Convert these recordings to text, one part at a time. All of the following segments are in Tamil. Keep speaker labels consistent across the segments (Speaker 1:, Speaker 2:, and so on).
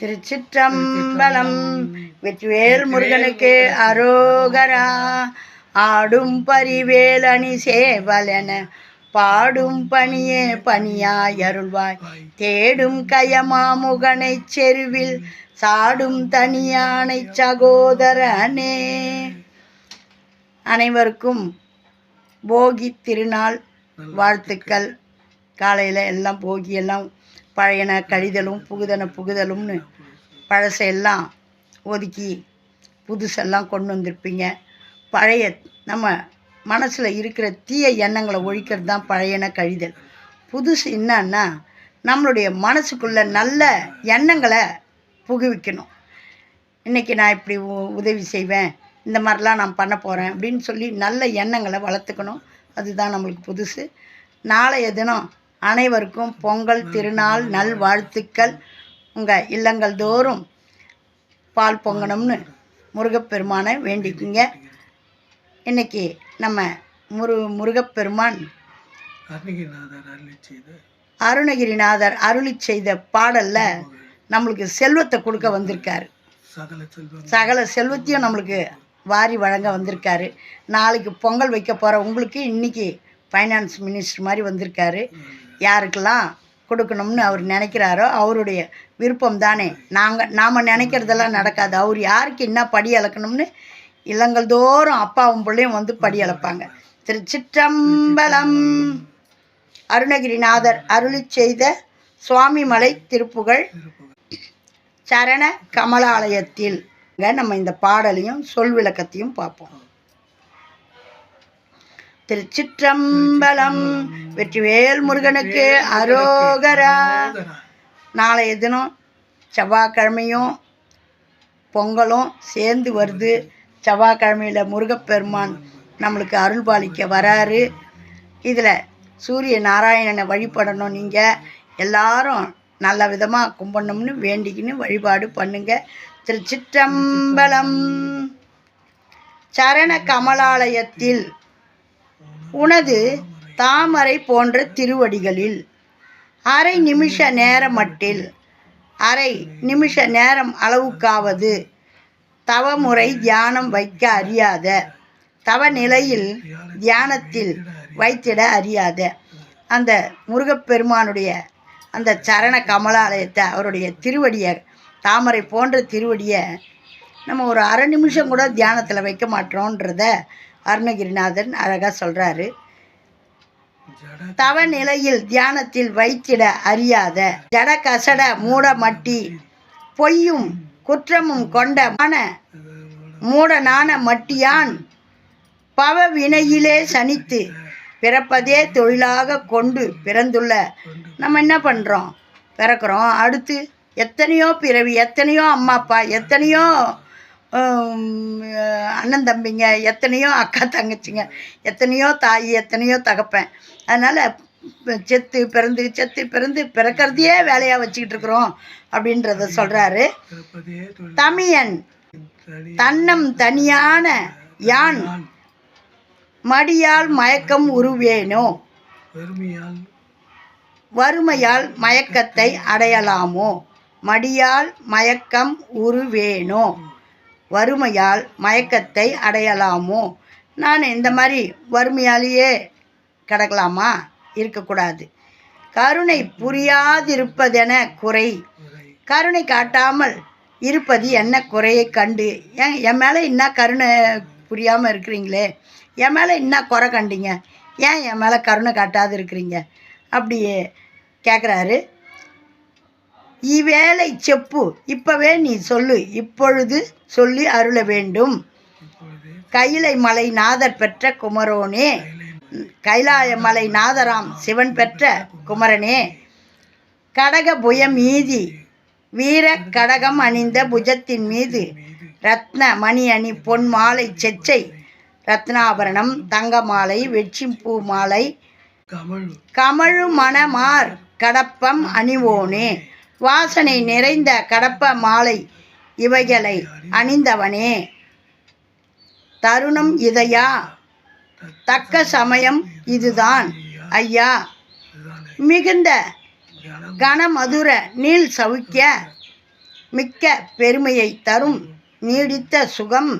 Speaker 1: திருச்சிற்றம்பலம். வெற்றிவேல் முருகனுக்கு அரோகரா. ஆடும் பரிவேல் அணி சேவலென பாடும் பணியே பணியாய் அருள்வாய். தேடும் கயமாமுகனை செருவில் சாடும் தனியானை சகோதரனே. அனைவருக்கும் போகி திருநாள் வாழ்த்துக்கள். காலையில் எல்லாம் போகி எல்லாம் பழையன கழிதலும் புகுதலும்னு பழசையெல்லாம் ஒதுக்கி புதுசெல்லாம் கொண்டு வந்திருப்பீங்க. பழைய நம்ம மனசில் இருக்கிற தீய எண்ணங்களை ஒழிக்கிறது தான் பழையன கழிதல். புதுசு என்னன்னா நம்மளுடைய மனசுக்குள்ளே நல்ல எண்ணங்களை புகுவிக்கணும். இன்றைக்கி நான் இப்படி உதவி செய்வேன், இந்த மாதிரிலாம் நான் பண்ண போகிறேன் அப்படின்னு சொல்லி நல்ல எண்ணங்களை வளர்த்துக்கணும். அதுதான் நம்மளுக்கு புதுசு. நாளைய தினம் அனைவருக்கும் பொங்கல் திருநாள் நல் வாழ்த்துக்கள். உங்கள் இல்லங்கள் தோறும் பால் பொங்கணும்னு முருகப்பெருமானை வேண்டிக்குங்க. இன்றைக்கி நம்ம முருகப்பெருமான் அருணகிரிநாதர் அருளி செய்த பாடலில் நம்மளுக்கு செல்வத்தை கொடுக்க வந்திருக்காரு. சகல செல்வத்தையும் நம்மளுக்கு வாரி வழங்க வந்திருக்காரு. நாளைக்கு பொங்கல் வைக்க போகிற உங்களுக்கு இன்றைக்கி ஃபைனான்ஸ் மினிஸ்டர் மாதிரி வந்திருக்காரு. யாருக்கெல்லாம் கொடுக்கணும்னு அவர் நினைக்கிறாரோ அவருடைய விருப்பம் தானே. நாம் நினைக்கிறதெல்லாம் நடக்காது. அவர் யாருக்கு என்ன படி அளக்கணும்னு இல்லங்கள் தோறும் அப்பாவும் பிள்ளையும் வந்து படி அளப்பாங்க. திருச்சிற்றம்பலம். அருணகிரிநாதர் அருளி செய்த சுவாமிமலை திருப்புகழ் சரண கமலாலயத்தில் நம்ம இந்த பாடலையும் சொல் விளக்கத்தையும் பார்ப்போம். திருச்சிற்றம்பலம். வெற்றிவேல் முருகனுக்கு அரோகரா. நாளைய தினம் செவ்வாய்க்கிழமையும் பொங்கலும் சேர்ந்து வருது. செவ்வாய்க்கிழமையில் முருகப்பெருமான் நம்மளுக்கு அருள்பாலிக்க வராரு. இதில் சூரிய நாராயணனை வழிபடணும். நீங்கள் எல்லாரும் நல்ல விதமாக கும்பிடணும்னு வேண்டிக்கின்னு வழிபாடு பண்ணுங்க. திருச்சிற்றம்பலம். சரண கமலாலயத்தில் உனது தாமரை போன்ற திருவடிகளில் அரை நிமிஷ நேரமட்டில் அரை நிமிஷ நேரம் அளவுக்காவது தவமுறை தியானம் வைக்க அறியாத, தவ நிலையில் தியானத்தில் வைத்திட அறியாத அந்த முருகப்பெருமானுடைய அந்த சரண கமலாலயத்தை, அவருடைய திருவடியை, தாமரை போன்ற திருவடியை நம்ம ஒரு அரை நிமிஷம் கூட தியானத்தில் வைக்க மாட்டோன்றத அருணகிரிநாதன் அழகாக சொல்கிறாரு. தவ நிலையில் தியானத்தில் வைத்திட அறியாத ஜட கசட மூட மட்டி பொய்யும் குற்றமும் கொண்ட மூடனான மட்டியான் பவ வினையிலே சனித்து பிறப்பதே தொழிலாக கொண்டு பிறந்துள்ள நம்ம என்ன பண்ணுறோம்? பிறக்கிறோம். அடுத்து எத்தனையோ பிறவி, எத்தனையோ அம்மா அப்பா, எத்தனையோ அண்ணன் தம்பிங்க, எத்தனையோ அக்கா தங்கச்சிங்க, எத்தனையோ தாய், எத்தனையோ தகப்பேன். அதனால் செத்து பிறந்து பிறக்கிறதையே வேலையாக வச்சுக்கிட்டு இருக்கிறோம் அப்படின்றத சொல்கிறாரு. தமியன் தன்னம் தனியான யான் மடியால் மயக்கம் உருவேனோ, வறுமையால் மயக்கத்தை அடையலாமோ. மடியால் மயக்கம் உருவேனோ, வறுமையால் மயக்கத்தை அடையலாமோ. நான் இந்த மாதிரி வறுமையாலேயே கிடக்கலாமா? இருக்கக்கூடாது. கருணை புரியாதிருப்பதென குறை. கருணை காட்டாமல் இருப்பது என்ன குறையை கண்டு என் மேலே என்ன கருணை புரியாமல் இருக்கிறீங்களே, என் மேலே என்ன குறை கண்டீங்க, ஏன் என் மேலே கருணை காட்டாது இருக்கிறீங்க அப்படியே கேட்குறாரு. இவ்வேளை செப்பு, இப்போவே நீ சொல்லு, இப்பொழுது சொல்லி அருள வேண்டும். கைலை மலை நாதர் பெற்ற குமரோனே, கைலாய மலை நாதராம் சிவன் பெற்ற குமரனே, கடக புயம் மீதி வீர கடகம் அணிந்த புஜத்தின் மீது ரத்ன மணி அணி பொன் மாலை செச்சை ரத்னாபரணம் தங்க மாலை வெற்றி பூ மாலை கமழு மணமார் கடப்பம் அணிவோனே, வாசனை நிறைந்த கடப்ப மாலை இவைகளை அணிந்தவனே, தருணம் இதையா, தக்க சமயம் இதுதான் ஐயா, மிகுந்த கனமதுர நீள் சவுக்கிய மிக்க பெருமையை தரும் நீடித்த சுகம்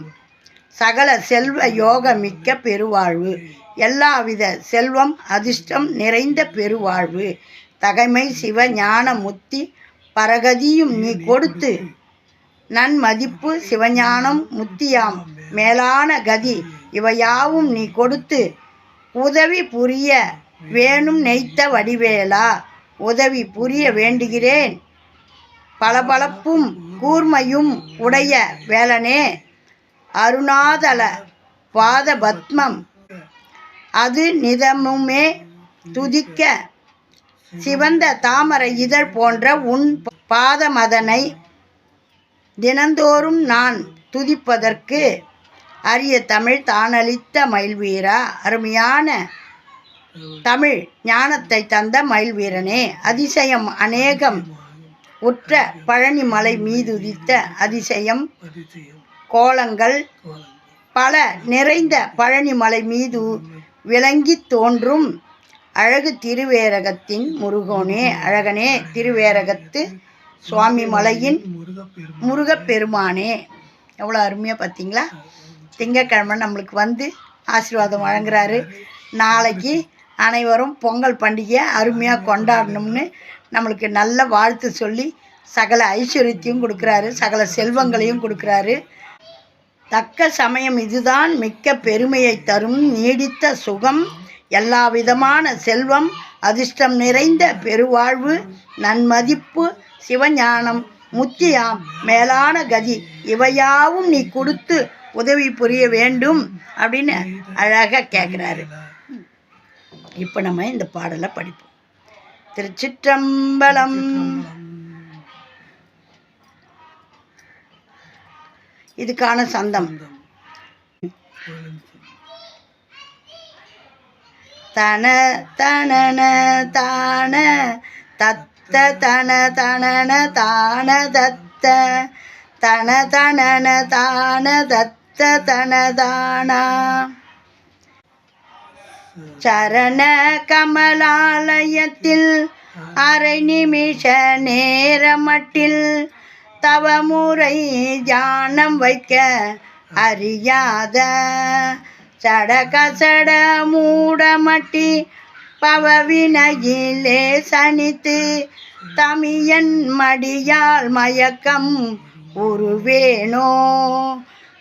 Speaker 1: சகல செல்வ யோக மிக்க பெருவாழ்வு எல்லாவித செல்வம் அதிர்ஷ்டம் நிறைந்த பெருவாழ்வு தகைமை சிவ ஞான முத்தி பரகதியும் நீ கொடுத்து நன்மதிப்பு சிவஞானம் முத்தியாம் மேலான கதி இவையாவும் நீ கொடுத்து உதவி புரிய வேணும் நெய்த்த வடிவேலா உதவி புரிய வேண்டுகிறேன் பளபளப்பும் கூர்மையும் உடைய வேலனே அருணாதல பாத பத்மம் அது நிதமுமே துதிக்க சிவந்த தாமரை இதழ் போன்ற உன் பாதமதனை தினந்தோறும் நான் துதிப்பதற்கு அரிய தமிழ் தானளித்த மயில்வீரா அருமையான தமிழ் ஞானத்தை தந்த மயில்வீரனே அதிசயம் அநேகம் உற்ற பழனி மலை மீதுதித்த அதிசயம் கோலங்கள் பல நிறைந்த பழனி மலை மீது விளங்கி தோன்றும் அழகு திருவேரகத்தின் முருகனே அழகனே திருவேரகத்து சுவாமி மலையின் முருகப்பெருமானே எவ்வளோ அருமையாக பார்த்தீங்களா. திங்கட்கிழமை நம்மளுக்கு வந்து ஆசீர்வாதம் வழங்குறாரு. நாளைக்கு அனைவரும் பொங்கல் பண்டிகையை அருமையாக கொண்டாடணும்னு நம்மளுக்கு நல்ல வாழ்த்து சொல்லி சகல ஐஸ்வர்யத்தையும் கொடுக்குறாரு, சகல செல்வங்களையும் கொடுக்குறாரு. தக்க சமயம் இதுதான் மிக்க பெருமையை தரும் நீடித்த சுகம் எல்லா விதமான செல்வம் அதிர்ஷ்டம் நிறைந்த பெருவாழ்வு நன்மதிப்பு சிவஞானம் முத்தியாம் மேலான கதி இவையாவும் நீ கொடுத்து உதவி புரிய வேண்டும் அப்படின்னு அழகாக கேட்குறாரு. இப்போ நம்ம இந்த பாடலை படிப்போம். திருச்சிற்றம்பலம். இதுக்கான சந்தம் தன தனன தான தத்த தன தனன தான தத்த தன தனன தான தத்த தனதானா சரண கமலாலயத்தில் அரை நிமிஷ நேரமட்டில் தவமுறை தியானம் வைக்க அறியாத சடகசட மூடமட்டி பவவினையிலே சனித்து தமியன் மடியால் மயக்கம் உருவேனோ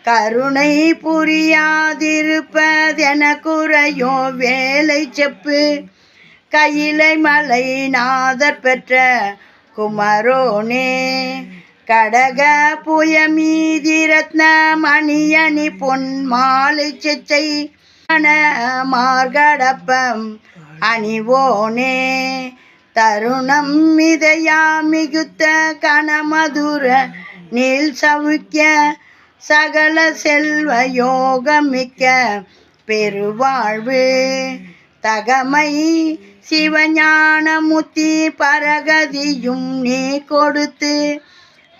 Speaker 1: கருணை புரியாதிருப்பதென குறையோ வேலை செப்பு கையிலை மலை நாதர் பெற்ற குமரோனே கடக புய மீதி ரத்ன மணியணி பொன் மாலை செச்சை மார்கடப்பம் அணிவோனே தருணம் மிதையா மிகுத்த கனமதுர நீல் சவுக்கிய சகல செல்வ யோகமிக்க பெருவாழ்வு தகமை சிவஞான முத்தி பரகதியும் நீ கொடுத்து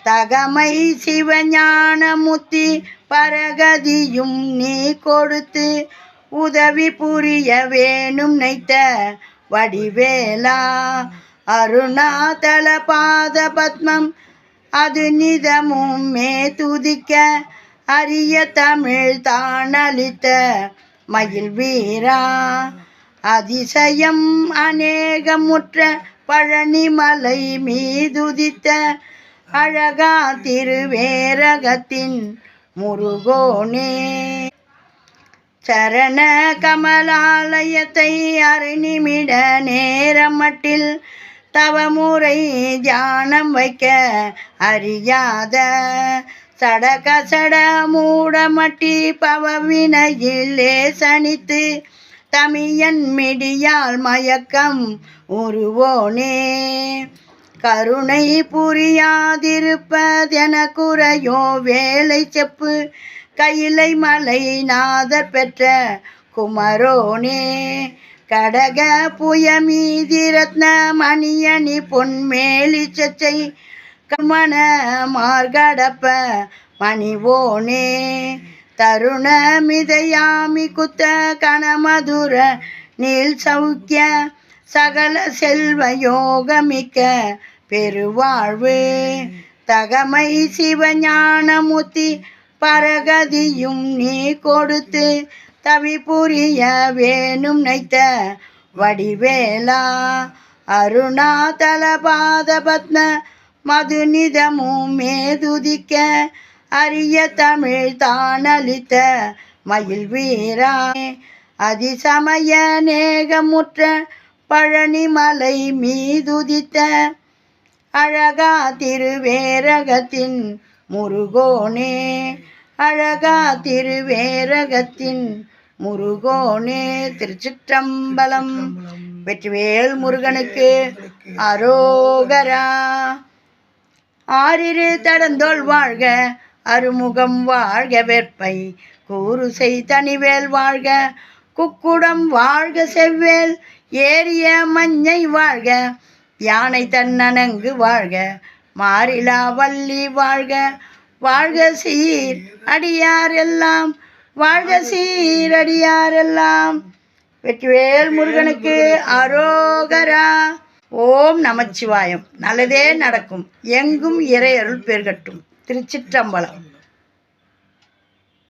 Speaker 1: தகமை சிவஞான முத்தி பரகதியும் நீ கொடுத்து உதவி புரிய வேணும் நைத்த வடிவேலா அருணாதல பாத பத்மம் அது நிதமும் மே துதிக்க அரிய தமிழ் தானளித்த மயில் வீரா அதிசயம் அநேகமுற்ற பழனிமலை மீதுதித்த அழகா திருவேரகத்தின் முருகோனே சரண கமலாலயத்தை அரை நிமிட நேரமட்டில் தவமுறை தியானம் வைக்க அறியாத சடகசட மூடமட்டி பவவினையிலே சனித்து தமியன் மிடியால் மயக்கம் உருவோனே கருணை புரியாதிருப்பதென குறையோ வேலை செப்பு கையிலை மலை நாதர் பெற்ற குமரோனே கடக புய மீதி ரத்ன மணியணி பொன்மேலி சச்சை கமன மார்கடப்ப மணிவோனே தருண மிதையாமி குத்த கனமதுர நீல் சௌக்கிய சகல செல்வ யோகமிக்க பெருவாழ்வு தகமை சிவஞானமூர்த்தி பரகதியும் நீ கொடுத்து தவி புரிய வேணும் நைத்த வடிவேலா அருணாதல பாத பத்ம மதுநிதமும் மேதுதிக்க அரிய தமிழ் தானளித்த மயில் வீரா அதிசமய நேகமுற்ற பழனிமலை மீதுதித்த அழகா திருவேரகத்தின் முருகோனே அழகா திருவேரகத்தின் முருகோனே. திருச்சிற்றம்பலம். வெற்றிவேல் முருகனுக்கு அரோகரா. ஆறிரு தடந்தோள் வாழ்க அருமுகம் வாழ்க வெற்பை கூறுசை தனிவேல் வாழ்க குக்குடம் வாழ்க செவ்வேல் ஏறிய மஞ்சை வாழ்க யானை தன்னனங்கு வாழ்க மாறிலா வள்ளி வாழ்க வாழ்க சீர் அடியார் எல்லாம் வாழ்க சீர் அடியார் எல்லாம். வெற்றிவேல் முருகனுக்கு அரோகரா. ஓம் நமச்சிவாயம். நல்லதே நடக்கும். எங்கும் இறையருள் பெருகட்டும். திருச்சிற்றம்பலம்.